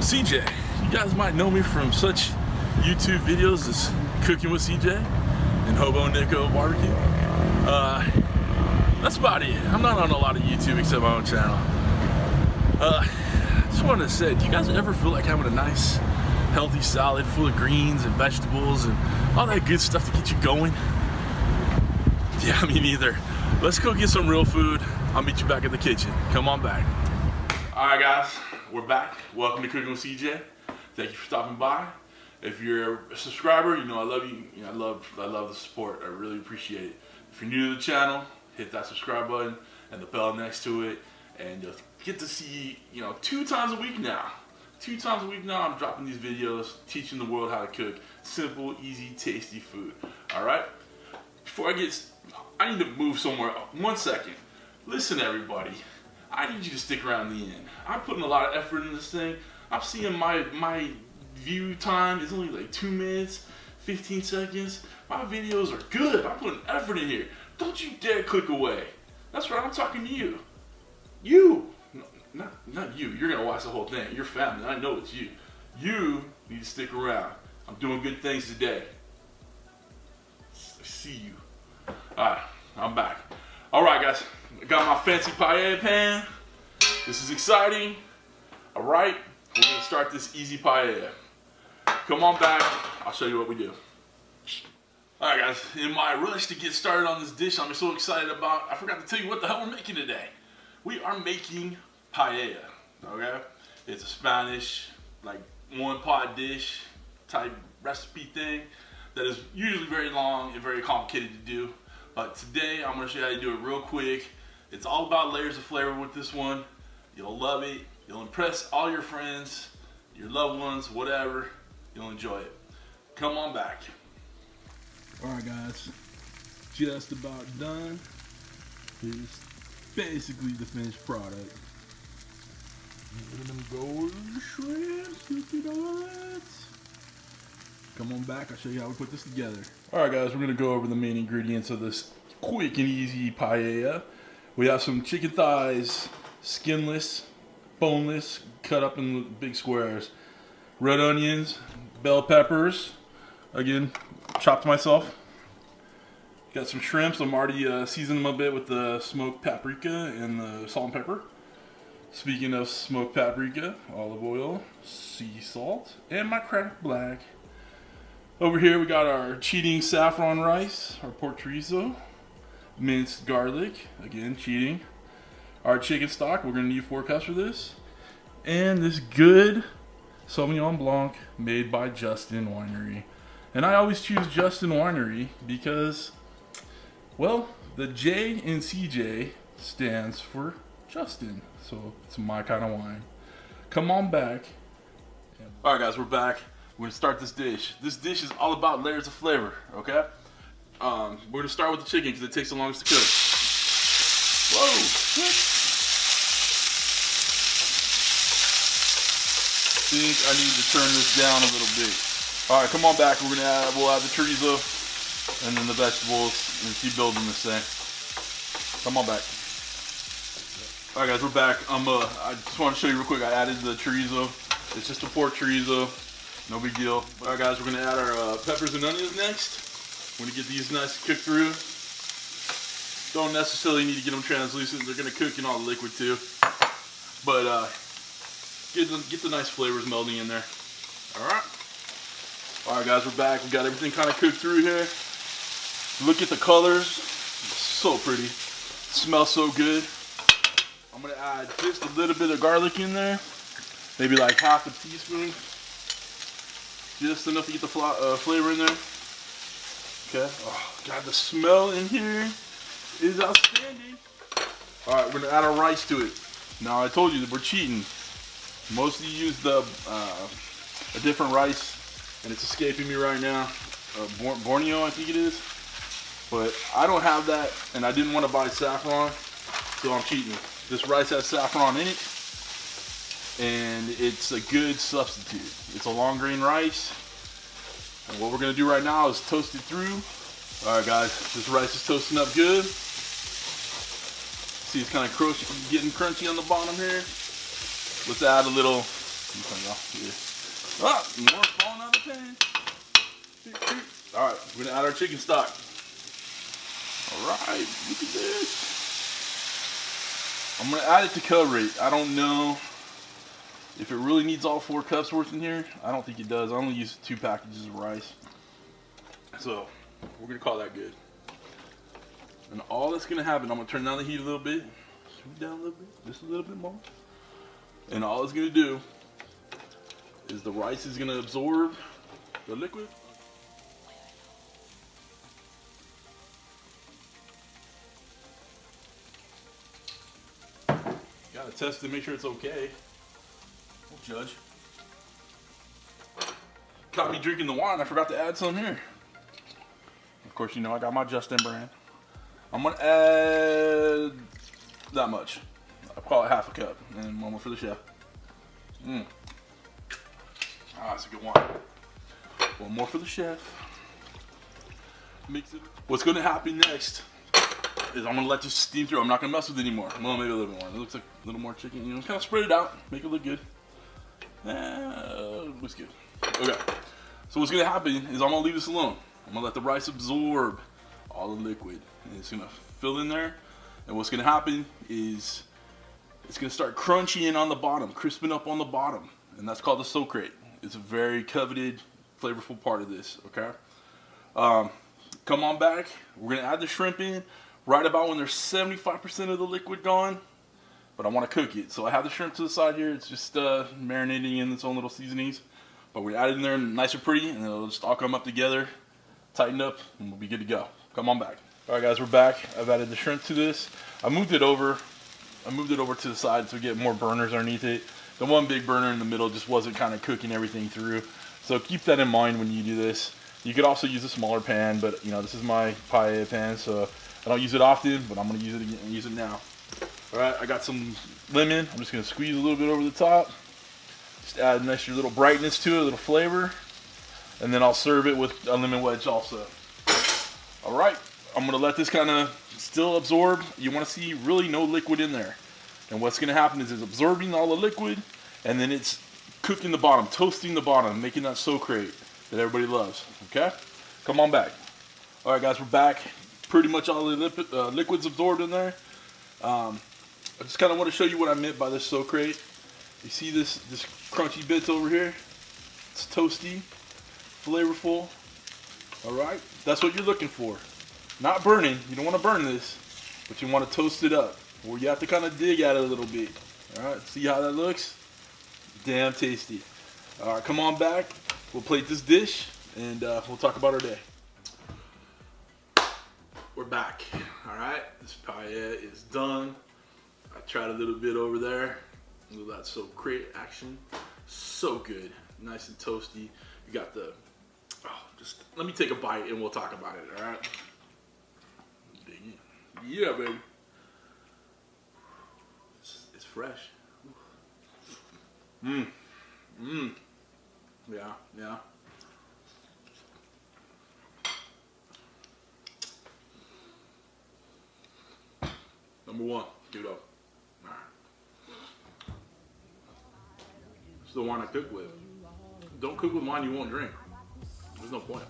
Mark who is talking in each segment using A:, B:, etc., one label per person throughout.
A: CJ. You guys might know me from such YouTube videos as Cooking with CJ and Hobo Nico Barbecue. That's about it. I'm not on a lot of YouTube except my own channel. Just wanted to say, do you guys ever feel like having a nice, healthy salad full of greens and vegetables and all that good stuff to get you going? Yeah, me neither. Let's go get some real food. I'll meet you back in the kitchen. Come on back. All right, guys, we're back. Welcome to Cooking with CJ. Thank you for stopping by. If you're a subscriber, you know I love you. I love the support. I really appreciate it. If you're new to the channel, hit that subscribe button and the bell next to it, and you'll get to see, 2 times a week now. 2 times a week now, I'm dropping these videos, teaching the world how to cook simple, easy, tasty food. All right. Before I need to move somewhere. 1 second. Listen, everybody. I need you to stick around the end. I'm putting a lot of effort in this thing. I'm seeing my view time is only like 2 minutes, 15 seconds. My videos are good. I'm putting effort in here. Don't you dare click away. That's right, I'm talking to you. You. No, not you. You're going to watch the whole thing. Your family. I know it's you. You need to stick around. I'm doing good things today. I see you. Alright, I'm back. Alright, guys. I got my fancy paella pan. This is exciting. Alright, we're going to start this easy paella. Come on back. I'll show you what we do. Alright, guys. In my rush to get started on this dish I'm so excited about, I forgot to tell you what the hell we're making today. We are making paella. Okay? It's a Spanish, like, one-pot dish type recipe thing that is usually very long and very complicated to do. But today I'm going to show you how to do it real quick. It's all about layers of flavor with this one. You'll love it. You'll impress all your friends, your loved ones, whatever. You'll enjoy it. Come on back. Alright, guys. Just about done. Here's basically the finished product. Let them golden shrimps. Look at all that. Come on back, I'll show you how we put this together. Alright, guys, we're going to go over the main ingredients of this quick and easy paella. We have some chicken thighs, skinless, boneless, cut up in big squares. Red onions, bell peppers, again, chopped myself. Got some shrimps. I'm already seasoning them a bit with the smoked paprika and the salt and pepper. Speaking of smoked paprika, olive oil, sea salt, and my cracked black. Over here we got our cheating saffron rice, our pork chorizo, minced garlic, again cheating, our chicken stock, we're going to need 4 cups for this, and this good Sauvignon Blanc made by Justin Winery. And I always choose Justin Winery because, well, the J in CJ stands for Justin, so it's my kind of wine. Come on back. Alright, guys, we're back. We're going to start this dish. This dish is all about layers of flavor, okay? We're going to start with the chicken because it takes the longest to cook. Whoa! I think I need to turn this down a little bit. Alright, come on back. We'll add the chorizo and then the vegetables and keep building this thing. Come on back. Alright, guys, we're back. I just want to show you real quick. I added the chorizo. It's just a pork chorizo. No big deal. Alright, guys, we're going to add our peppers and onions next. We're going to get these nice cooked through. Don't necessarily need to get them translucent. They're going to cook in all the liquid too. But get the nice flavors melting in there. Alright. Alright, guys, we're back. We got everything kind of cooked through here. Look at the colors. It's so pretty. It smells so good. I'm going to add just a little bit of garlic in there. Maybe like half a teaspoon. Just enough to get the flavor in there. Okay. Oh, God, the smell in here is outstanding. Alright, we're going to add our rice to it. Now, I told you that we're cheating. Mostly use a different rice, and it's escaping me right now. Borneo, I think it is. But I don't have that, and I didn't want to buy saffron, so I'm cheating. This rice has saffron in it, and it's a good substitute. It's a long grain rice, and what we're going to do right now is toast it through. Alright, guys, this rice is toasting up good. See, it's kind of getting crunchy on the bottom here. Let's add a little Ah, more falling out of the pan. All right, we're gonna add our chicken stock. All right, look at this. I'm gonna add it to cover it. I don't know if it really needs all 4 cups worth in here. I don't think it does. I only use 2 packages of rice. So we're gonna call that good. And all that's gonna happen, I'm gonna turn down the heat a little bit. Turn it down a little bit, just a little bit more. And all it's gonna do is the rice is gonna absorb the liquid. Gotta test it to make sure it's okay. We'll judge. Caught me drinking the wine. I forgot to add some here. Of course, you know I got my Justin brand. I'm gonna add that much. I'll call it half a cup, and one more for the chef. Ah, that's a good wine. One more for the chef. Mix it. What's gonna happen next is I'm gonna let this steam through. I'm not gonna mess with it anymore. Well, maybe a little bit more. It looks like a little more chicken. You know, kind of spread it out, make it look good. Looks good. Okay. So what's gonna happen is I'm gonna leave this alone. I'm gonna let the rice absorb all the liquid, and it's gonna fill in there. And what's gonna happen is it's gonna start crunching on the bottom, crisping up on the bottom, and that's called the soak rate. It's a very coveted, flavorful part of this. Okay. Come on back. We're gonna add the shrimp in right about when there's 75% of the liquid gone, but I want to cook it. So I have the shrimp to the side here. It's just marinating in its own little seasonings. But we add it in there nice and pretty, and it'll just all come up together, tighten up, and we'll be good to go. Come on back. All right, guys, we're back. I've added the shrimp to this. I moved it over to the side to get more burners underneath it. The one big burner in the middle just wasn't kind of cooking everything through. So keep that in mind when you do this. You could also use a smaller pan, but you know, this is my paella pan, so I don't use it often, but I'm gonna use it again and use it now. All right, I got some lemon. I'm just gonna squeeze a little bit over the top. Just add an extra little brightness to it, a little flavor. And then I'll serve it with a lemon wedge also. All right, I'm gonna let this kind of still absorb. You wanna see really no liquid in there. And what's gonna happen is it's absorbing all the liquid, and then it's cooking the bottom, toasting the bottom, making that soak rate that everybody loves, okay? Come on back. All right, guys, we're back. Pretty much all the liquid's absorbed in there. I just kind of want to show you what I meant by this soak rate. You see this crunchy bits over here? It's toasty, flavorful. All right, that's what you're looking for. Not burning. You don't want to burn this, but you want to toast it up. Well, you have to kind of dig at it a little bit. All right, see how that looks? Damn tasty. All right, come on back. We'll plate this dish, and we'll talk about our day. We're back. All right, this paella is done. I tried a little bit over there. Look at that soak rate action. So good, nice and toasty. You got the. Just let me take a bite, and we'll talk about it. All right. Yeah, baby. It's fresh. Yeah. Number one, give it up. All right. It's the wine I cook with. Don't cook with wine you won't drink. There's no point.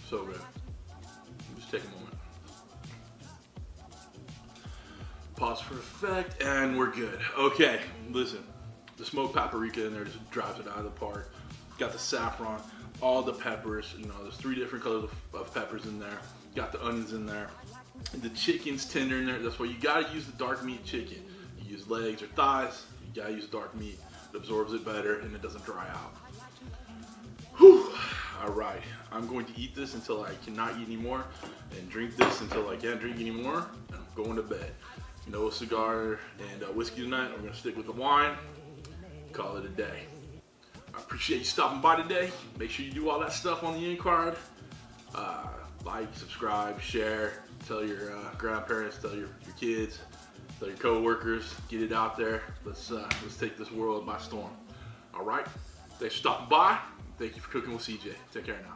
A: So good. Just take a moment. Pause for effect, and we're good. Okay, listen. The smoked paprika in there just drives it out of the park. Got the saffron, all the peppers. You know, there's 3 different colors of peppers in there. Got the onions in there. The chicken's tender in there. That's why you gotta use the dark meat chicken. You use legs or thighs, you gotta use dark meat. It absorbs it better and it doesn't dry out. Whew. All right, I'm going to eat this until I cannot eat anymore, and drink this until I can't drink anymore, and I'm going to bed. No cigar and whiskey tonight. I'm gonna stick with the wine. Call it a day. I appreciate you stopping by today. Make sure you do all that stuff on the end card. Like, subscribe, share, tell your grandparents, tell your kids, tell your co-workers, get it out there. Let's take this world by storm. All right. Thanks for stopping by. Thank you for cooking with CJ. Take care now.